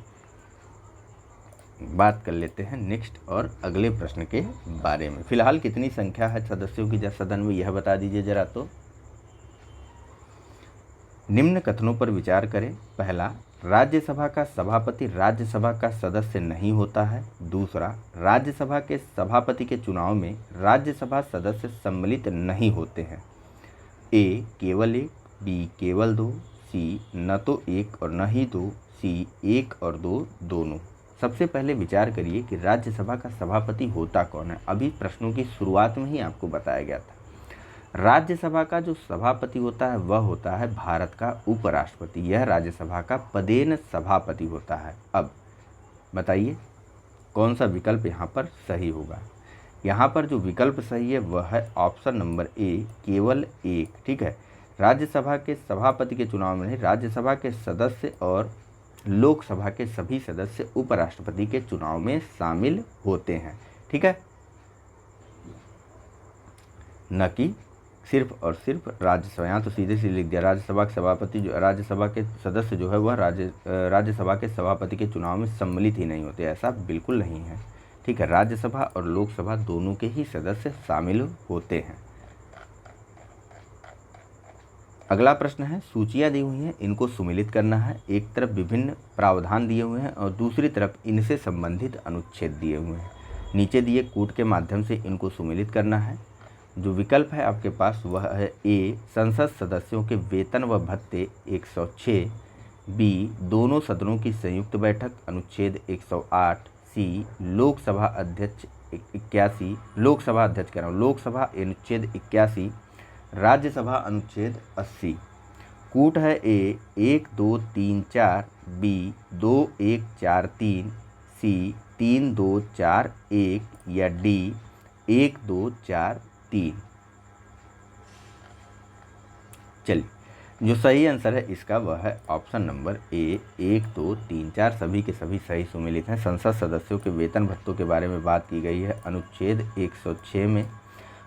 बात कर लेते हैं नेक्स्ट और अगले प्रश्न के बारे में। फिलहाल कितनी संख्या है सदस्यों की सदन में यह बता दीजिए जरा। तो निम्न कथनों पर विचार करें। पहला, राज्यसभा का सभापति राज्यसभा का सदस्य नहीं होता है। दूसरा, राज्यसभा के सभापति के चुनाव में राज्यसभा सदस्य सम्मिलित नहीं होते हैं। ए केवल एक, बी केवल दो, सी न तो एक और न ही दो, सी एक और दो दोनों। सबसे पहले विचार करिए कि राज्यसभा का सभापति होता कौन है। अभी प्रश्नों की शुरुआत में ही आपको बताया गया था। राज्यसभा का जो सभापति होता है वह होता है भारत का उपराष्ट्रपति। यह राज्यसभा का पदेन सभापति होता है। अब बताइए कौन सा विकल्प यहाँ पर सही होगा। यहाँ पर जो विकल्प सही है वह है ऑप्शन नंबर ए, केवल एक। ठीक है, राज्यसभा के सभापति के चुनाव में नहीं, राज्यसभा के सदस्य और लोकसभा के सभी सदस्य उपराष्ट्रपति के चुनाव में शामिल होते हैं। ठीक है, न कि सिर्फ और सिर्फ राज्यसभा। यहाँ तो सीधे सीधे लिख दिया राज्यसभा के सभापति जो राज्यसभा के सदस्य जो है वह राज्यसभा के सभापति के चुनाव में सम्मिलित ही नहीं होते। ऐसा बिल्कुल नहीं है। ठीक है, राज्यसभा और लोकसभा दोनों के ही सदस्य शामिल होते हैं। अगला प्रश्न है, सूचियाँ दी हुई हैं, इनको सुमेलित करना है। एक तरफ विभिन्न प्रावधान दिए हुए हैं और दूसरी तरफ इनसे संबंधित अनुच्छेद दिए हुए हैं। नीचे दिए कूट के माध्यम से इनको सुमेलित करना है। जो विकल्प है आपके पास वह है ए, संसद सदस्यों के वेतन व भत्ते 106, बी, दोनों सदनों की संयुक्त बैठक अनुच्छेद 108, सी, लोकसभा अध्यक्ष 81, लोकसभा अनुच्छेद 81, राज्यसभा अनुच्छेद 80। कूट है ए 1 2 3 4, बी 2 1 4 3, सी 3 2 4 1 या डी 1 2 4 3। चलिए जो सही आंसर है इसका वह है ऑप्शन नंबर ए, 1 2 3 4 सभी के सभी सही सुमेलित हैं। संसद सदस्यों के वेतन भत्तों के बारे में बात की गई है अनुच्छेद 106 में।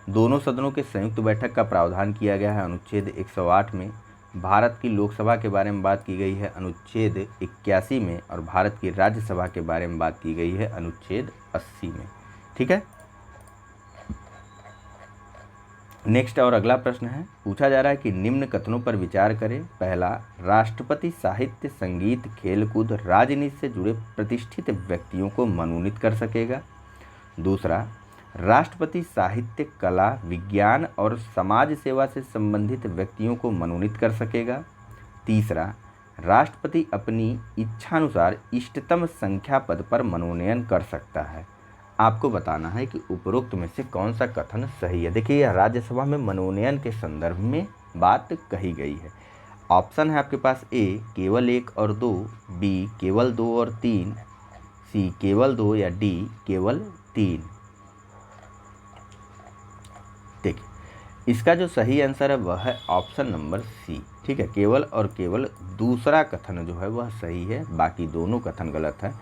दोनों सदनों के संयुक्त बैठक का प्रावधान किया गया है अनुच्छेद 108 में। भारत की लोकसभा के बारे में बात की गई है अनुच्छेद 81 में और भारत की राज्यसभा के बारे में बात की गई है अनुच्छेद 80 में। ठीक है, नेक्स्ट और अगला प्रश्न है, पूछा जा रहा है कि निम्न कथनों पर विचार करें। पहला, राष्ट्रपति साहित्य, संगीत, खेलकूद, राजनीति से जुड़े प्रतिष्ठित व्यक्तियों को मनोनीत कर सकेगा। दूसरा, राष्ट्रपति साहित्य, कला, विज्ञान और समाज सेवा से संबंधित व्यक्तियों को मनोनीत कर सकेगा। तीसरा, राष्ट्रपति अपनी इच्छानुसार इष्टतम संख्या पद पर मनोनयन कर सकता है। आपको बताना है कि उपरोक्त में से कौन सा कथन सही है। देखिए यह राज्यसभा में मनोनयन के संदर्भ में बात कही गई है। ऑप्शन है आपके पास ए, केवल 1 और 2, बी, केवल 2 और 3, सी, केवल 2 या डी, केवल 3। देखिए इसका जो सही आंसर है वह है ऑप्शन नंबर सी। ठीक है, केवल और केवल दूसरा कथन जो है वह सही है, बाकी दोनों कथन गलत है।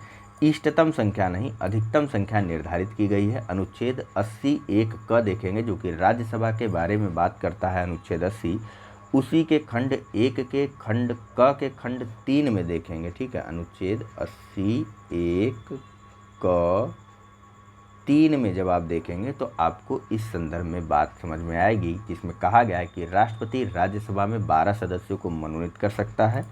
इष्टतम संख्या नहीं, अधिकतम संख्या निर्धारित की गई है। अनुच्छेद 80 एक क देखेंगे जो कि राज्यसभा के बारे में बात करता है। अनुच्छेद 80 उसी के खंड 1 के खंड क के खंड 3 में देखेंगे। ठीक है, अनुच्छेद 80 1 क 3 में जब आप देखेंगे तो आपको इस संदर्भ में बात समझ में आएगी, जिसमें कहा गया है कि राष्ट्रपति राज्यसभा में 12 सदस्यों को मनोनीत कर सकता है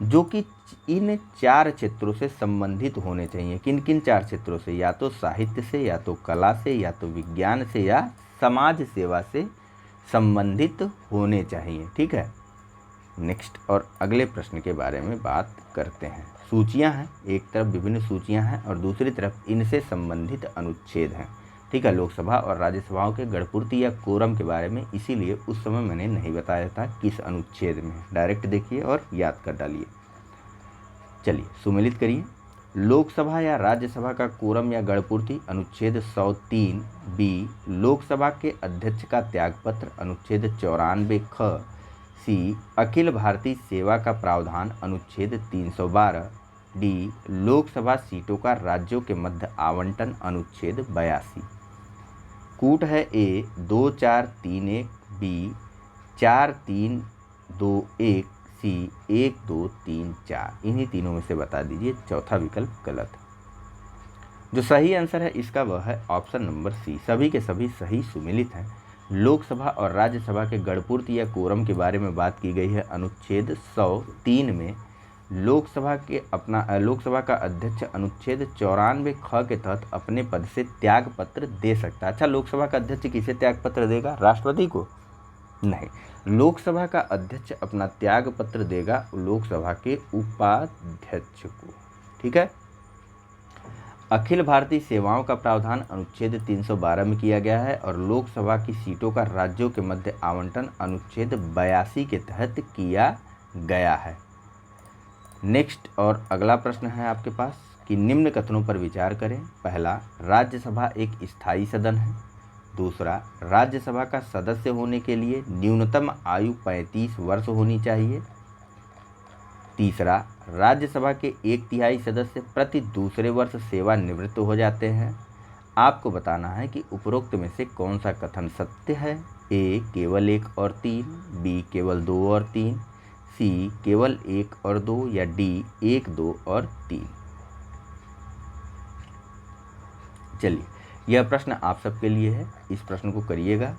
जो कि इन 4 क्षेत्रों से संबंधित होने चाहिए। किन किन 4 क्षेत्रों से? या तो साहित्य से, या तो कला से, या तो विज्ञान से, या समाज सेवा से संबंधित होने चाहिए। ठीक है, नेक्स्ट और अगले प्रश्न के बारे में बात करते हैं। सूचियां हैं, एक तरफ विभिन्न सूचियां हैं और दूसरी तरफ इनसे संबंधित अनुच्छेद हैं। ठीक ठीक है, लोकसभा और राज्यसभाओं के गणपूर्ति या कोरम के बारे में, इसीलिए उस समय मैंने नहीं बताया था किस अनुच्छेद में। डायरेक्ट देखिए और याद कर डालिए। चलिए सुमेलित करिए। लोकसभा या राज्यसभा का कोरम या गणपूर्ति अनुच्छेद 103 बी। लोकसभा के अध्यक्ष का त्यागपत्र अनुच्छेद 94 ख। सी। अखिल भारतीय सेवा का प्रावधान अनुच्छेद 312 डी। लोकसभा सीटों का राज्यों के मध्य आवंटन अनुच्छेद 82। कूट है ए 2431 बी 4321 सी 1234। इन्हीं तीनों में से बता दीजिए चौथा विकल्प गलत है। जो सही आंसर है इसका वह है ऑप्शन नंबर सी। सभी के सभी सही सुमेलित हैं। लोकसभा और राज्यसभा के गणपूर्ति या कोरम के बारे में बात की गई है अनुच्छेद 103 में। लोकसभा का अध्यक्ष अनुच्छेद 94 ख के तहत अपने पद से त्याग पत्र दे सकता है। अच्छा, लोकसभा का अध्यक्ष किसे त्याग पत्र देगा? राष्ट्रपति को? नहीं, लोकसभा का अध्यक्ष अपना त्याग पत्र देगा लोकसभा के उपाध्यक्ष को। ठीक है। अखिल भारतीय सेवाओं का प्रावधान अनुच्छेद 312 में किया गया है और लोकसभा की सीटों का राज्यों के मध्य आवंटन अनुच्छेद 82 के तहत किया गया है। नेक्स्ट और अगला प्रश्न है आपके पास कि निम्न कथनों पर विचार करें। पहला, राज्यसभा एक स्थायी सदन है। दूसरा, राज्यसभा का सदस्य होने के लिए न्यूनतम आयु 35 वर्ष होनी चाहिए। तीसरा, राज्यसभा के 1/3 सदस्य प्रति दूसरे वर्ष सेवानिवृत्त हो जाते हैं। आपको बताना है कि उपरोक्त में से कौन सा कथन सत्य है। ए केवल 1 और 3, बी केवल 2 और 3, सी केवल 1 और 2 या डी 1, 2 और 3। चलिए, यह प्रश्न आप सबके लिए है। इस प्रश्न को करिएगा,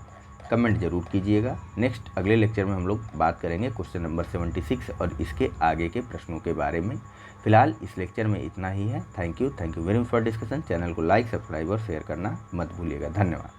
कमेंट जरूर कीजिएगा। नेक्स्ट अगले लेक्चर में हम लोग बात करेंगे क्वेश्चन नंबर 76 और इसके आगे के प्रश्नों के बारे में। फिलहाल इस लेक्चर में इतना ही है। Thank you very much for discussion. Channel को लाइक, सब्सक्राइब और शेयर करना मत भूलिएगा। धन्यवाद।